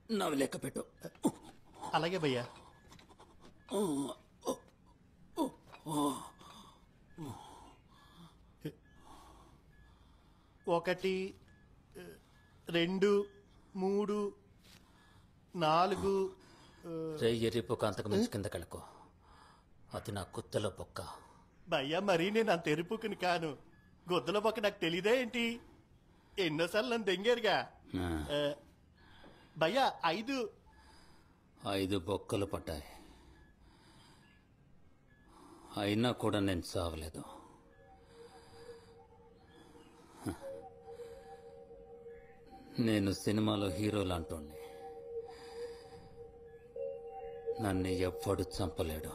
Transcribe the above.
నవ్వు లెక్క పెట్టు. అలాగే భయ్యా. ఒకటి, 2, 3, 4. ఎర్రిపోక అంతకు మించి కింద కలుకో. అది నా కుత్తలో పొక్క. భయ్యా మరీ నేను అంత ఎరుపుకుని కాను. గొద్దుల పక్క నాకు తెలీదే ఏంటి? ఎన్నోసార్లు నన్ను దెంగారుగా. భయ్యా 5. 5 బొక్కలు పడ్డాయి. అయినా కూడా నేను చావలేదు. నేను సినిమాలో హీరో లాంటోణ్ణి. నన్ను ఎవ్వడు చంపలేడు.